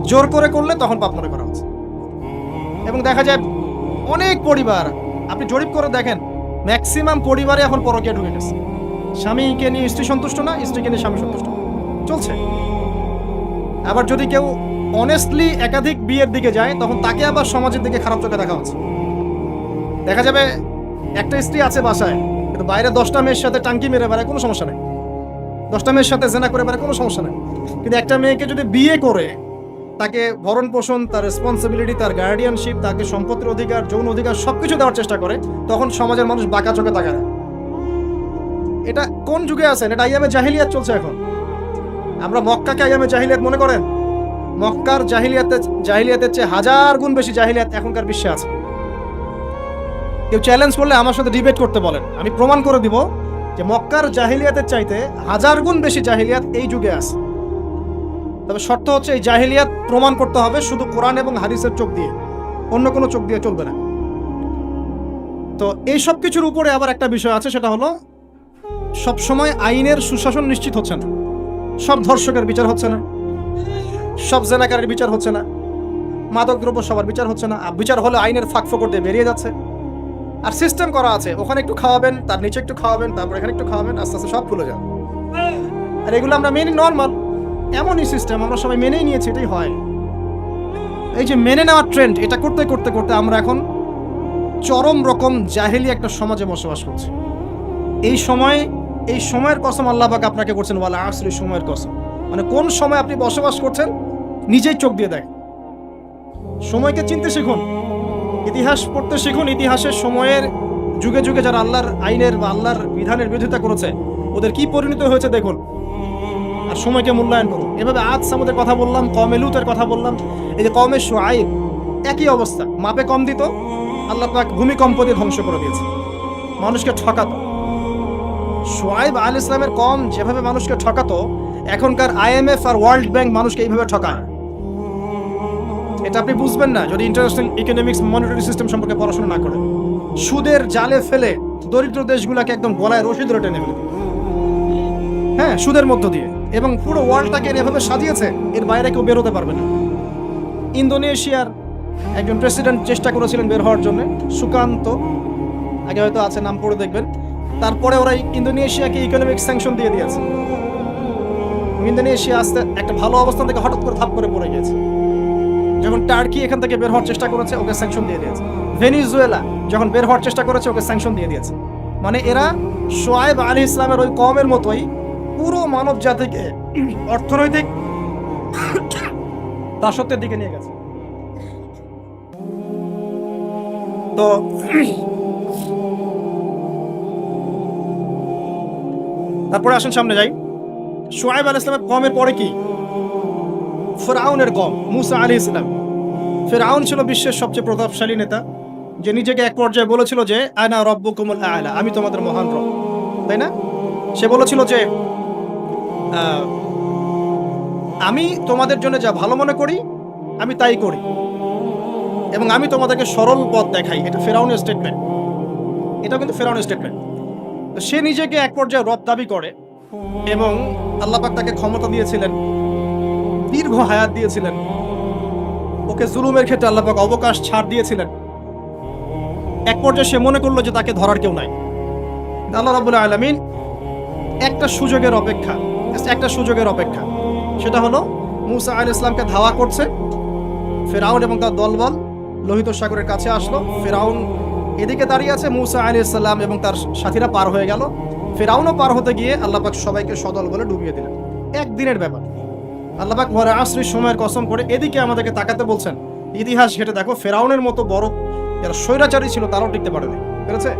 জোর করে করলে তখন পাপ মনে করা হচ্ছে। এবং দেখা যায় অনেক পরিবার, আপনি জরিপ করে দেখেন, ম্যাক্সিমাম পরিবারে এখন পরকীয়া ঢুকে গেছে। স্বামীকে নিয়ে স্ত্রী সন্তুষ্ট না, স্ত্রীকে নিয়ে স্বামী সন্তুষ্ট চলছে। আবার যদি কেউ অনেস্টলি একাধিক বিয়ের দিকে যায়, তখন তাকে আবার সমাজের দিকে খারাপ চোখে দেখা হচ্ছে। দেখা যাবে একটা স্ত্রী আছে বাসায়, কিন্তু বাইরে 10টা মেয়ের সাথে টাঙ্কি মেরে বেড়ায়, কোনো সমস্যা নেই, 10টা মেয়ের সাথে জেনা করে বেড়ায়, কোনো সমস্যা নেই। কিন্তু একটা মেয়েকে যদি বিয়ে করে, তাকে ভরণ পোষণ, তার রেসপন্সিবিলিটি, তার গার্ডিয়ানশিপ, তাকে সম্পত্তির অধিকার, যৌন অধিকার সবকিছু দেওয়ার চেষ্টা করে, তখন সমাজের মানুষ বাঁকা চোখে তাকায়। এটা কোন যুগে আছেন? এটা আইয়ামে জাহিলিয়াত চলছে এখন। আমরা মক্কাকে আইয়ামে জাহিলিয়াত মনে করেন? মক্কার জাহিলিয়াতের চেয়ে 1000 গুণ বেশি জাহিলিয়াত এখনকার বিশ্বে আছে। কেউ চ্যালেঞ্জ করলে আমার সাথে ডিবেট করতে বলেন, আমি প্রমাণ করে দিব যে মক্কার জাহিলিয়াতের চাইতে 1000 গুণ বেশি জাহিলিয়াত এই যুগে আছে। তবে শর্ত হচ্ছে, এই জাহিলিয়াত প্রমাণ করতে হবে শুধু কোরআন এবং হাদিসের চোখ দিয়ে, অন্য কোনো চোখ দিয়ে চলবে না। তো এই সব কিছুর উপরে আবার একটা বিষয় আছে, সেটা হলো সব সময় আইনের সুশাসন নিশ্চিত হচ্ছে না। সব ধর্ষকের বিচার হচ্ছে না, সব জেনাকারের বিচার হচ্ছে না, মাদকদ্রব্য সবার বিচার হচ্ছে না। বিচার হলে আইনের ফাঁক ফোকর দিয়ে বেরিয়ে যাচ্ছে। আর সিস্টেম করা আছে, ওখানে একটু খাওয়াবেন, তার নিচে একটু খাওয়াবেন, তারপর এখানে একটু খাওয়াবেন, আস্তে আস্তে সব ভুলে যান। আর এগুলো আমরা মেনে নর্মাল, এমনই সিস্টেম, আমরা সবাই মেনেই নিয়েছি, এটাই হয়। এই যে মেনে নেওয়ার ট্রেন্ড, এটা করতে করতে করতে আমরা এখন চরম রকম জাহেলি একটা সমাজে বসবাস করছি। এই সময়ের কসম আল্লাহ পাক আপনাকে করছেন, ওয়াল আসরি, সময়ের কসম। মানে কোন সময় আপনি বসবাস করছেন নিজেই চোখ দিয়ে দেখেন। সময়কে চিনতে শিখুন, ইতিহাস পড়তে শিখুন। ইতিহাসের সময়ের যুগে যুগে যারা আল্লাহর আইনের বা আল্লাহর বিধানের বিরোধিতা করেছে, ওদের কি পরিণত হয়েছে দেখুন, আর সময়কে মূল্যায়ন করুন। এভাবে আদ সামুদের কথা বললাম, কওমে লূতের কথা বললাম, এই যে কওমে শুআইব, একই অবস্থা, মাপে কম দিত, আল্লাহ পাক ভূমিকম্প দিয়ে ধ্বংস করে দিয়েছে, মানুষকে ঠকাতো। শুআইব আলাইহিস সালামের কওম যেভাবে মানুষকে ঠকাতো, এখনকার IMF আর ওয়ার্ল্ড ব্যাংক মানুষকে এইভাবে ঠকায়। এটা আপনি বুঝবেন না যদি ইন্টারন্যাশনাল ইকোনমিক্স, মনিটারি সিস্টেম সম্পর্কে পড়াশোনা না করেন। সুদের জালে ফেলে দরিদ্র দেশগুলোকে একদম গলায় রশি ধরে টেনে ফেলে, হ্যাঁ, সুদের মধ্য দিয়ে, এবং পুরো ওয়ার্ল্ডটাকে এভাবে সাজিয়েছে, এর বাইরে কেউ বের হতে পারবে না। ইন্দোনেশিয়ার একজন প্রেসিডেন্ট চেষ্টা করেছিলেন বের হওয়ার জন্য, সুকান্ত, আগে হয়তো আছে, নাম পড়ে দেখবেন। তারপরে ওরা ইন্দোনেশিয়াকে ইকোনমিক স্যাংশন দিয়ে দিয়েছে। ইন্দোনেশিয়া আস্তে একটা ভালো অবস্থান থেকে হঠাৎ করে ধাপ করে পড়ে গেছে। যখন টার্কি এখান থেকে বের হওয়ার চেষ্টা করেছে, ওকে স্যাংশন দিয়ে দিয়েছে। ভেনিজুয়েলা যখন বের হওয়ার চেষ্টা করেছে ওকে স্যাংশন দিয়ে দিয়েছে। মানে এরা শোয়েব আলাইহিস সালামের ওই কওমের মতোই পুরো মানব জাতিকে অর্থনৈতিক দাসত্বের দিকে নিয়ে গেছে। তো তারপরে আসেন সামনে যাই। শোয়েব আলাইহিস সালামের কওমের পরে কি? ফিরআউনের কওম, মুসা আলাইহিস সালাম। ফিরআউন ছিল বিশ্বের সবচেয়ে প্রতাপশালী নেতা, যে নিজেকে এক পর্যায়ে বলেছিল যে আনা রব্বুকুমুল আ'লা, আমি তোমাদের মহান রব, তাই না? সে বলেছিল যে আমি তোমাদের জন্য যা ভালো মনে করি আমি তাই করি, এবং আমি তোমাদেরকে সরল পথ দেখাই। এটা ফিরআউনের স্টেটমেন্ট, এটা কিন্তু ফিরআউনের স্টেটমেন্ট। তো সে নিজেকে এক পর্যায়ে রব দাবি করে, এবং আল্লাহ পাক তাকে ক্ষমতা দিয়েছিলেন, দীর্ঘ হায়াত দিয়েছিলেন, ওকে জুলুমের ক্ষেত্রে আল্লাহ পাক অবকাশ ছাড় দিয়েছিলেন। এক পর্যায়ে সে মনে করলো যে তাকে ধরার কেউ নাই। আল্লাহ রাব্বুল আলামিন একটা সুযোগের অপেক্ষা, সেটা হলো মুসা আলাইহিস সালামকে ধাওয়া করছে ফিরআউন এবং তার দলবল লোহিত সাগরের কাছে আসলো। ফিরআউন এদিকে দাঁড়িয়ে আছে, মুসা আলাইহিস সালাম এবং তার সাথীরা পার হয়ে গেল। ফিরআউনও পার হতে গিয়ে আল্লাহ পাক সবাইকে সদল বলে ডুবিয়ে দিলেন। একদিনের ব্যাপার। আল্লাহ পাক ওয়াল আসরির সময়ের কসম করে এদিকে আমাদেরকে তাকাতে বলছেন। ইতিহাস ঘেটে দেখো, ফিরআউনের মতো বড় যারা স্বৈরাচারী ছিল তারাও টিকতে পারেনি, পেরেছে?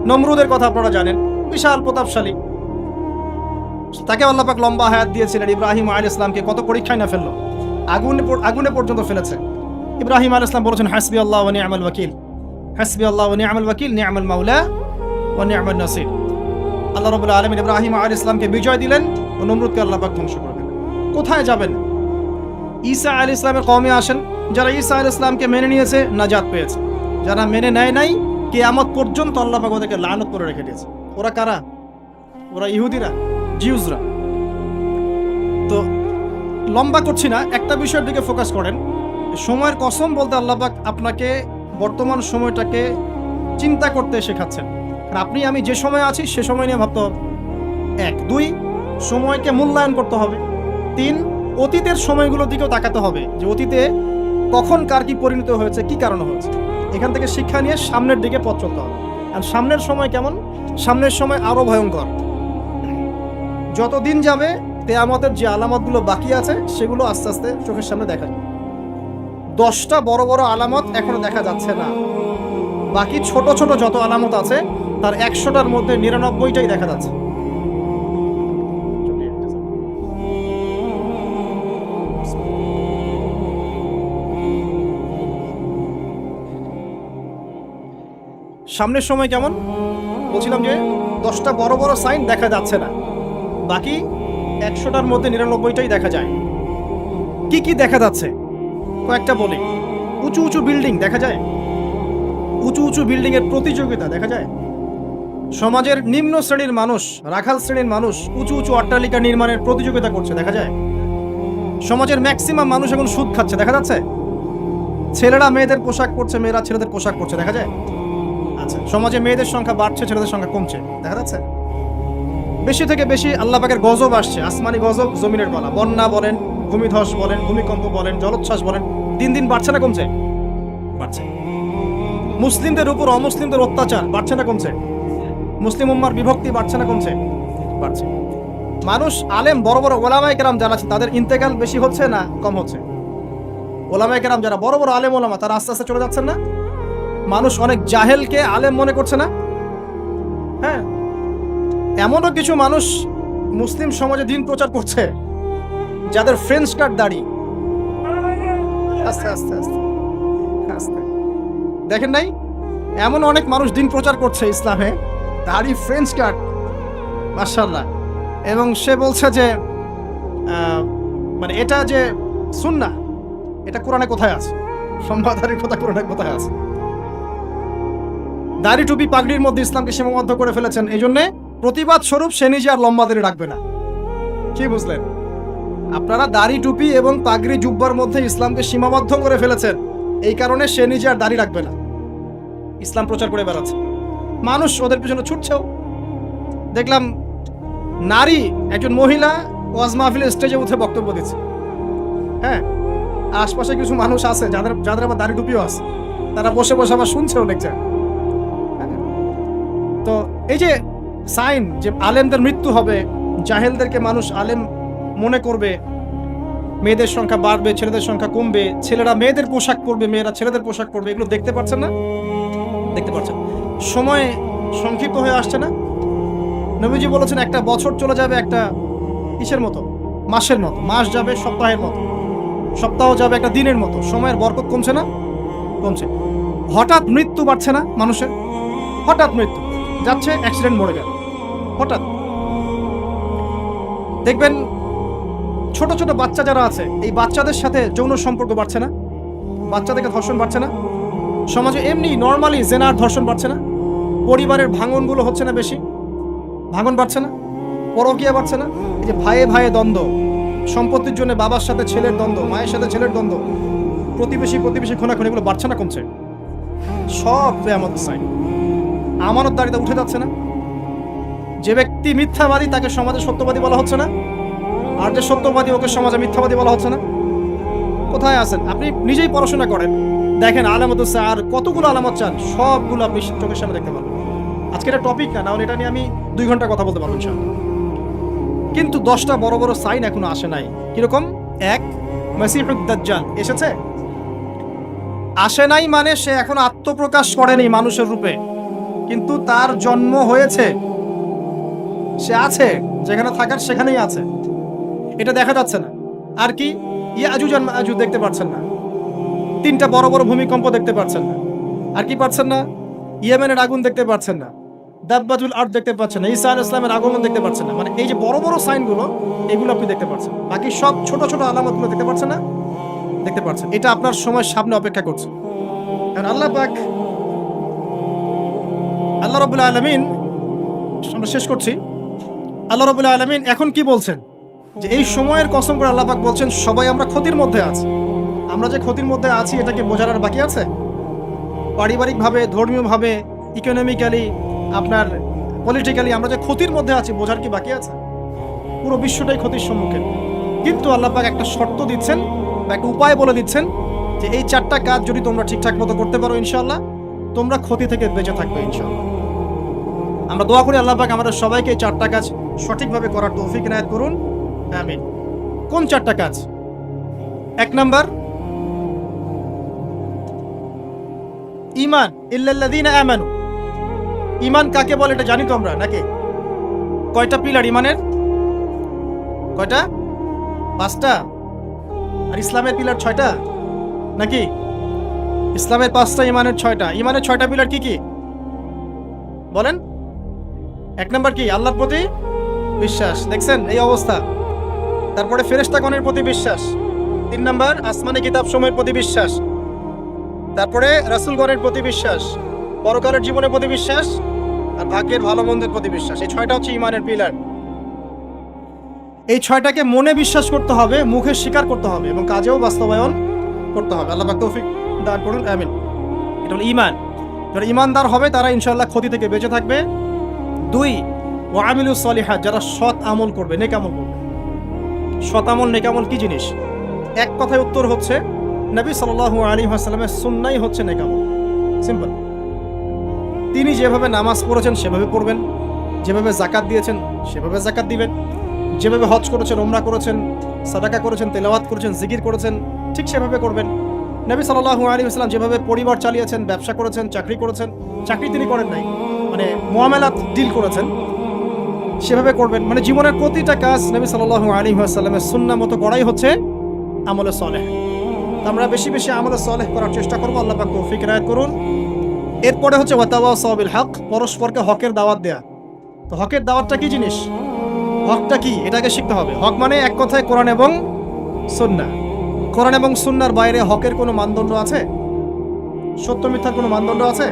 নমরুদের কথা আপনারা জানেন, বিশাল প্রতাপশালী, তাকে আল্লাহ পাক লম্বা হায়াত দিয়েছিলেন। ইব্রাহিম আলাইহিস সালামকে কত পরীক্ষায় না ফেললো, আগুনে পর্যন্ত ফেলেছে। ইব্রাহিম আলাইহিস সালাম বলেছেন হাসবি আল্লাহ ওয়া নি'মাল ওয়াকিল, হাসবি আল্লাহ ওয়া নি'মাল ওয়াকিল, নি'মাল মাওলা ওয়া নি'মান নাসির। আল্লাহ রাব্বুল আলামিন ইব্রাহিম আলাইহিস সালামকে বিজয় দিলেন ও নমরুদকে আল্লাহ পাক ধ্বংস করে দিলেন। কোথায় যাবেন? ঈসা আলাইহিস সালামের কওমে আসেন। যারা ঈসা আলাইহিস সালামকে মেনে নিয়েছে নাজাত পেয়েছে, যারা মেনে নেয় নাই কিয়ামত পর্যন্ত আল্লাহ পাক ওদেরকে লানত করে রেখে দিয়েছে। ওরা কারা? ওরা ইহুদিরা, জিউসরা। তো লম্বা করছি না, একটা বিষয়ের দিকে ফোকাস করেন। সময়ের কসম বলতে আল্লাহ পাক আপনাকে বর্তমান সময়টাকে চিন্তা করতে শেখাচ্ছেন। আপনি আমি যে সময় আছি সে সময় নিয়ে ভাবতে হবে। 1, 2 সময়কে মূল্যায়ন করতে হবে। 3 অতীতের সময়গুলোর দিকেও তাকাতে হবে, যে অতীতে কখন কার কি পরিণত হয়েছে, কি কারণে হয়েছে। এখান থেকে শিক্ষা নিয়ে সামনের দিকে পথ চলতে হবে। আর সামনের সময় কেমন? সামনের সময় আরো ভয়ঙ্কর। যত দিন যাবে কিয়ামতের যে আলামতগুলো বাকি আছে সেগুলো আস্তে আস্তে চোখের সামনে দেখা যাবে। 10টা বড় বড় আলামত এখনো দেখা যাচ্ছে না, বাকি ছোট ছোট যত আলামত আছে তার 100টার মধ্যে 99টাই দেখা যাচ্ছে। সামনের সময় কেমন বলছিলাম, যে 10টা বড় বড় সাইন দেখা যাচ্ছে না, বাকি 100টার মধ্যে 99টাই দেখা যায়। কি কি দেখা যাচ্ছে কয়েকটা বলি। উঁচু উঁচু বিল্ডিং দেখা যায়, উঁচু উঁচু বিল্ডিং এর প্রতিযোগিতা দেখা যায়। সমাজের নিম্ন শ্রেণীর মানুষ, রাখাল শ্রেণীর মানুষ উঁচু উঁচু অট্টালিকা নির্মাণের প্রতিযোগিতা করছে দেখা যায়। সমাজের ম্যাক্সিমাম মানুষ এখন সুদ খাচ্ছে দেখা যাচ্ছে। ছেলেরা মেয়েদের পোশাক পরছে, মেয়েরা ছেলেদের পোশাক পরছে দেখা যায়। আচ্ছা, সমাজে মেয়েদের সংখ্যা বাড়ছে, ছেলেদের সংখ্যা কমছে দেখা যাচ্ছে। বেশি থেকে বেশি আল্লাহ পাকের গজব আসছে, আসমানি গজব, জমিনের বালা, বন্যা বলেন, ভূমিধস বলেন, ভূমিকম্প বলেন, জলোচ্ছ্বাস বলেন, দিন দিন বাড়ছে না কমছে? বাড়ছে। মুসলিমদের উপর অমুসলিমদের অত্যাচার বাড়ছে না কমছে? মুসলিম উম্মার বিভক্তি বাড়ছে না কমছে? বাড়ছে। মানুষ আলেম, বড় বড় ওলামায়ে কেরাম যারা আছে তাদের ইন্তেকাল বেশি হচ্ছে না কম হচ্ছে? ওলামায়ে কেরাম যারা বড় বড় আলেম ওলামা তারা আস্তে আস্তে চলে যাচ্ছেন না? মানুষ অনেক জাহেলকে আলেম মনে করছে না? হ্যাঁ, এমনও কিছু মানুষ মুসলিম সমাজে দিন প্রচার করছে যাদের ফ্রেঞ্চ কাট দাড়ি। আস্তে আস্তে আস্তে আস্তে দেখেন নাই, এমন অনেক মানুষ দিন প্রচার করছে ইসলামে, দাড়ি, ফ্রেঞ্চ কাট, মাশাআল্লাহ। এবং সে বলছে যে মানে এটা যে সুন্নাহ, এটা কোরআনে কোথায় আছে? সম্মাদারির কথা কোরআনে কোথায় আছে? দাড়ি টুপি পাগড়ির মধ্যে ইসলামকে সীমাবদ্ধ করে ফেলেছেন। এই জন্যে প্রতিবাদ স্বরূপ সে নিজে আর লম্বা দাড়ি রাখবে না। কি বুঝলেন? আপনারা দাড়ি টুপি এবং পাগড়ি জুব্বার মধ্যে ইসলামকে সীমাবদ্ধ করে ফেলেছেন, এই কারণে সে নিজে আর দাড়ি রাখবে না, ইসলাম প্রচার করে বেড়াচ্ছে। মানুষ ওদের পিছনে ছুটছেও। দেখলাম নারী একজন মহিলা ওয়াজ মাহফিলের স্টেজে উঠে বক্তব্য দিচ্ছে। হ্যাঁ, আশপাশে কিছু মানুষ আছে যাদের আবার দাড়ি টুপিও আছে। তারা বসে বসে আবার শুনছেও লেকচার। তো এই যে সাইন যে আলেমদের মৃত্যু হবে, জাহেলদেরকে মানুষ আলেম মনে করবে, মেয়েদের সংখ্যা বাড়বে, ছেলেদের সংখ্যা কমবে, ছেলেরা মেয়েদের পোশাক পরবে, মেয়েরা ছেলেদের পোশাক পরবে, এগুলো দেখতে পাচ্ছেন না? দেখতে পাচ্ছেন। সময় সংক্ষিপ্ত হয়ে আসছে না? নবীজি বলেছেন একটা বছর চলে যাবে একটা কিসের মতো? মাসের মতো। মাস যাবে সপ্তাহের মতো, সপ্তাহ যাবে একটা দিনের মতো। সময়ের বরকত কমছে না? কমছে। হঠাৎ মৃত্যু বাড়ছে না মানুষের? হঠাৎ মৃত্যু যাচ্ছে, অ্যাক্সিডেন্ট, মরে গেল হঠাৎ। দেখবেন ছোট ছোট বাচ্চা যারা আছে, এই বাচ্চাদের সাথে যৌন সম্পর্ক বাড়ছে না? বাচ্চাদেরকে ধর্ষণ বাড়ছে না? সমাজে এমনি নর্মালি জেনার ধর্ষণ বাড়ছে না? পরিবারের ভাঙনগুলো হচ্ছে না বেশি? ভাঙন বাড়ছে না? পরকীয়া বাড়ছে না? এই যে ভাইয়ে ভাইয়ে দ্বন্দ্ব, সম্পত্তির জন্য বাবার সাথে ছেলের দ্বন্দ্ব, মায়ের সাথে ছেলের দ্বন্দ্ব, প্রতিবেশী খোনাখুনি, এগুলো বাড়ছে না কমছে? সব কিয়ামতের সাইন। আমানতদারিতা উঠে যাচ্ছে না? যে ব্যক্তি মিথ্যাবাদী তাকে সমাজে সত্যবাদী বলা হচ্ছে না, আর যে সত্যবাদী ওকে সমাজে মিথ্যাবাদী বলা হচ্ছে না। কোথায় আছেন? আপনি নিজেই পড়াশোনা করেন, দেখেন আলামত আর কতগুলো আলামত চান, সবগুলো আপনি চোখের সামনে দেখতে পারবেন। আজকে এটা টপিক না, নাহলে এটা নিয়ে আমি 2 ঘন্টা কথা বলতে পারবো ইনশাআল্লাহ। কিন্তু 10টা বড় বড় সাইন এখনো আসে নাই। কিরকম? 1, মাসিহুদ দাজ্জাল এসেছে? আসে নাই মানে সে এখন আত্মপ্রকাশ করেনি মানুষের রূপে, কিন্তু তার জন্ম হয়েছে, সে আছে, যেখানে থাকার সেখানেই আছে, এটা দেখা যাচ্ছে না। আর কি? ইয়াজুজ আর মাজুজ দেখতে পাচ্ছেন না, 3টা বড় বড় ভূমিকম্প দেখতে পাচ্ছেন না। আর কি পাচ্ছেন না? ইয়েমেনের আগুন দেখতে পাচ্ছেন না, দাব্বাতুল আরদ দেখতে পাচ্ছেন না, ঈসা আলাইহিস সালামের আগমন দেখতে পাচ্ছেন না। মানে এই যে বড় বড় সাইনগুলো, এগুলো আপনি দেখতে পাচ্ছেন, বাকি সব ছোট ছোট আলামতগুলো দেখতে পাচ্ছেন না? দেখতে পাচ্ছেন। এটা আপনার সময় সামনে অপেক্ষা করছে। কারণ আল্লাহ পাক, আল্লাহ রাব্বুল আলামিন, আমরা শেষ করছি, আল্লাহ রাব্বুল আলামিন এখন কি বলছেন? যে এই সময়ের কসম করে আল্লাহ পাক বলছেন সবাই আমরা ক্ষতির মধ্যে আছি। আমরা যে ক্ষতির মধ্যে আছি এটা কি বোঝার আর বাকি আছে? পারিবারিকভাবে, ধর্মীয়ভাবে, ইকোনমিক্যালি, আপনার পলিটিক্যালি আমরা যে ক্ষতির মধ্যে আছি বোঝার কি বাকি আছে? পুরো বিশ্বটাই ক্ষতির সম্মুখীন। কিন্তু আল্লাহ পাক একটা শর্ত দিচ্ছেন বা একটা উপায় বলে দিচ্ছেন যে এই 4টা কাজ যদি তোমরা ঠিকঠাক মতো করতে পারো ইনশাআল্লাহ তোমরা ক্ষতি থেকে বেঁচে থাকবে ইনশাআল্লাহ। আমরা দোয়া করি আল্লাহ পাক আমাদের সবাইকে এই 4টা কাজ সঠিকভাবে করার তৌফিক ইনায়াত করুন, আমিন। কোন 4টা কাজ? 1 নাম্বার, ঈমান, ইল্লাল্লাযীনা আমানু। ঈমান কাকে বলে এটা জানি তো আমরা, নাকি? কয়টা পিলার ঈমানের? কয়টা? 5টা। আর ইসলামের পিলার 6টা, নাকি? ইসলামের 5টা, ঈমানের 6টা। ঈমানের 6টা পিলার কি কি বলেন? 1 নাম্বার কি? আল্লাহর প্রতি বিশ্বাস। দেখছেন এই অবস্থা। তারপরে ফেরেশতাগণের প্রতি বিশ্বাস। 3 নাম্বার, আসমানি কিতাব সমূহের প্রতি বিশ্বাস। তারপরে রাসূলগণের প্রতি বিশ্বাস, পরকালের জীবনের প্রতি বিশ্বাস, আর ভাগ্যের ভালো মন্দের প্রতি বিশ্বাস। এই 6টা হচ্ছে ঈমানের পিলার। এই 6টাকে মনে বিশ্বাস করতে হবে, মুখে স্বীকার করতে হবে এবং কাজেও বাস্তবায়ন করতে হবে। আল্লাহ পাক তৌফিক দান করুন, আমিন। এটা হলো ঈমান। যারা ঈমানদার হবে তারা ইনশাআল্লাহ ক্ষতি থেকে বেঁচে থাকবে। 2, ওয়া আমিলুস সলিহাত, যারা সৎ আমল করবে, নেক আমল করবে। সৎ আমল, নেক আমল কি জিনিস? এক কথায় উত্তর হচ্ছে নবী সাল্লাল্লাহু আলাইহি ওয়াসাল্লামের সুন্নাহই হচ্ছে নেক আমল। সিম্পল। তিনি যেভাবে নামাজ পড়েছেন সেভাবে পড়বেন, যেভাবে যাকাত দিয়েছেন সেভাবে যাকাত দিবেন, যেভাবে হজ করেছেন, উমরা করেছেন, সাদাকা করেছেন, তেলাওয়াত করেছেন, জিকির করেছেন, ঠিক সেভাবে করবেন। নবী সাল্লাল্লাহু আলাইহি ওয়াসাল্লাম যেভাবে পরিবার চালিয়েছেন, ব্যবসা করেছেন, চাকরি করেছেন, চাকরি তিনি করেন নাই, মানে মুআমালাত ডিল করেছেন, সেভাবে করবেন। মানে জীবনের প্রতিটা কাজ নবী সাল্লাল্লাহু আলাইহি ওয়াসাল্লামের সুন্নাহ মতো করাই হচ্ছে আমলে সালেহ। আমরা বেশি বেশি আমলে সালেহ করার চেষ্টা করব। আল্লাহ পাক তৌফিক ইনায়াত করুন। এরপরে হচ্ছে ওয়াতাওয়াসাউ বিল হক, পরস্পরকে হকের দাওয়াত দেয়া। তো হকের দাওয়াতটা কি জিনিস? হকটা কি এটাকে শিখতে হবে। হক মানে এক কথায় কোরআন এবং সুন্নাহ। কোরআন এবং সুন্নাহর বাইরে হকের কোনো মানদণ্ড আছে? সত্য মিথ্যার কোনো মানদণ্ড আছে?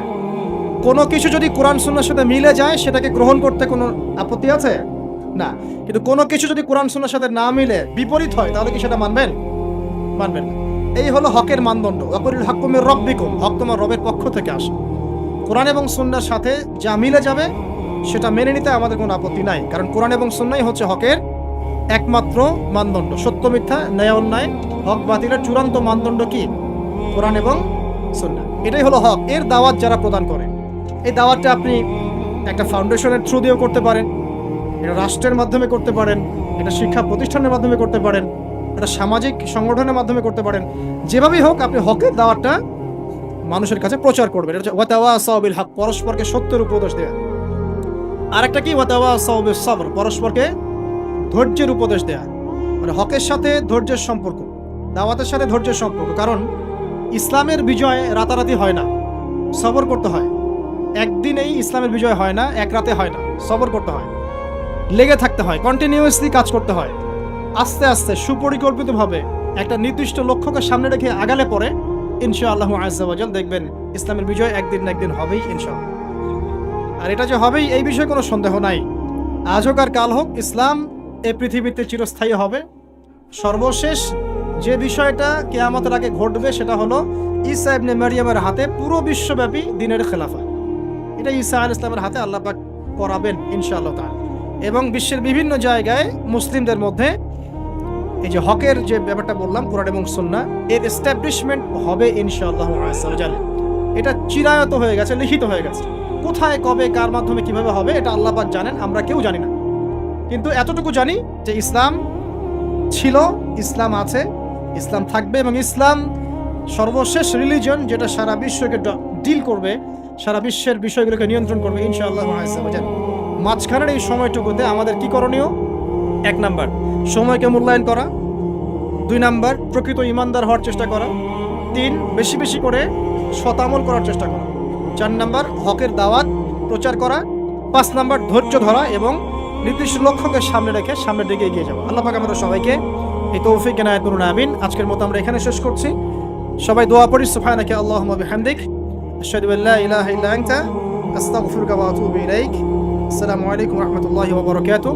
কোনো কিছু যদি কোরআন সুন্নাহর সাথে মিলে যায় সেটাকে গ্রহণ করতে কোনো আপত্তি আছে? না। কিন্তু কোনো কিছু যদি কোরআন সুন্নাহর সাথে না মিলে বিপরীত হয় তাহলে কি সেটা মানবেন? মানবেন না। এই হলো হকের মানদণ্ড। ওয়াকুলিল হাক্কু মির রাব্বিকুম, হক তোমার রবের পক্ষ থেকে আসে। কোরআন এবং সুন্নাহর সাথে যা মিলে যাবে সেটা মেনে নিতে আমাদের কোনো আপত্তি নাই, কারণ কোরআন এবং সুন্নাহই হচ্ছে হকের একমাত্র মানদণ্ড। সত্য মিথ্যা, ন্যায় অন্যায়, হক বাতিলের চূড়ান্ত মানদণ্ড কি? কোরআন এবং সুন্নাহ। এটাই হলো হক। এর দাওয়াত যারা প্রদান করে, এই দাওয়াতটা আপনি একটা ফাউন্ডেশনের থ্রু দিয়েও করতে পারেন, এটা রাষ্ট্রের মাধ্যমে করতে পারেন, এটা শিক্ষা প্রতিষ্ঠানের মাধ্যমে করতে পারেন, এটা সামাজিক সংগঠনের মাধ্যমে করতে পারেন। যেভাবেই হোক আপনি হকের দাওয়াতটা মানুষের কাছে প্রচার করবেন। এটা হচ্ছে ওয়াতাওয়াসাউ বিল হক, পরস্পরকে সত্যের উপদেশ দেয়া। আরেকটা কি ওয়াতাওয়াসাউ বিস সবর, পরস্পরকে ধৈর্যের উপদেশ দেয়া। মানে হকের সাথে ধৈর্যের সম্পর্ক, দাওয়াতের সাথে ধৈর্যের সম্পর্ক। কারণ ইসলামের বিজয় রাতারাতি হয় না, সবর করতে হয়। একদিনেই ইসলামের বিজয় হয় না, এক রাতে হয় না, সবর করতে হয়, লেগে থাকতে হয়, কন্টিনিউয়াসলি কাজ করতে হয়। আস্তে আস্তে সুপরিকল্পিতভাবে একটা নির্দিষ্ট লক্ষ্যকে সামনে রেখে আগালে পরে ইনশাআল্লাহু আযজা ওয়া জাল দেখবেন ইসলামের বিজয় একদিন না একদিন হবেই ইনশাআল্লাহ। আর এটা যে হবেই এই বিষয়ে কোনো সন্দেহ নাই। আজ হোক আর কাল হোক, ইসলাম এই পৃথিবীতে চিরস্থায়ী হবে। সর্বশেষ যে বিষয়টা কিয়ামতের আগে ঘটবে সেটা হলো ঈসা ইবনে মারইয়ামের হাতে পুরো বিশ্বব্যাপী দ্বীনের খেলাফা। এটা ঈসা আলাইহিস সালামের হাতে আল্লাহ পাক করাবেন ইনশাআল্লাহ তাআলা। এবং বিশ্বের বিভিন্ন জায়গায় মুসলিমদের মধ্যে এই যে হকের যে ব্যাপারটা বললাম, কোরআন এবং সুন্নাহ, এর এস্টাবলিশমেন্ট হবে ইনশাআল্লাহু আযজা ওয়া জাল। এটা চিরায়ত হয়ে গেছে, লিখিত হয়ে গেছে। কোথায়, কবে, কার মাধ্যমে, কিভাবে হবে এটা আল্লাহ পাক জানেন, আমরা কেউ জানি না। কিন্তু এতটুকু জানি যে ইসলাম ছিল, ইসলাম আছে, ইসলাম থাকবে, এবং ইসলাম সর্বশেষ রিলিজন যেটা সারা বিশ্বকে ডিল করবে, সারা বিশ্বের বিষয়গুলোকে নিয়ন্ত্রণ করবে ইনশাআল্লাহু আযজা ওয়া জাল। মাঝখানের এই সময়টুকুতে আমাদের কি করণীয়? 1 নাম্বার, সময়কে মূল্যায়ন করা। 2 নাম্বার, প্রকৃত ইমানদার হওয়ার চেষ্টা করা। 3, বেশি বেশি করে শতামল করার চেষ্টা করা। 4 নাম্বার, হকের দাওয়াত প্রচার করা। 5 নাম্বার, ধৈর্য ধরা এবং নির্দিষ্ট লক্ষ্যকে সামনে রেখে সামনের দিকে এগিয়ে যাওয়া। আল্লাহ পাক আমাদের সবাইকে এই তৌফিক এনায়েত করুন, আমিন। আজকের মতো আমরা এখানে শেষ করছি। সবাই দোয়া পড়ি, সুবহানাকা আল্লাহুম্মা বিহামদিক, আশহাদু আল্লা ইলাহা ইল্লা আনতা, আস্তাগফিরুকা ওয়া আতুবু ইলাইক। আসসালামু আলাইকুম ওয়া রাহমাতুল্লাহি ওয়া বারাকাতুহু।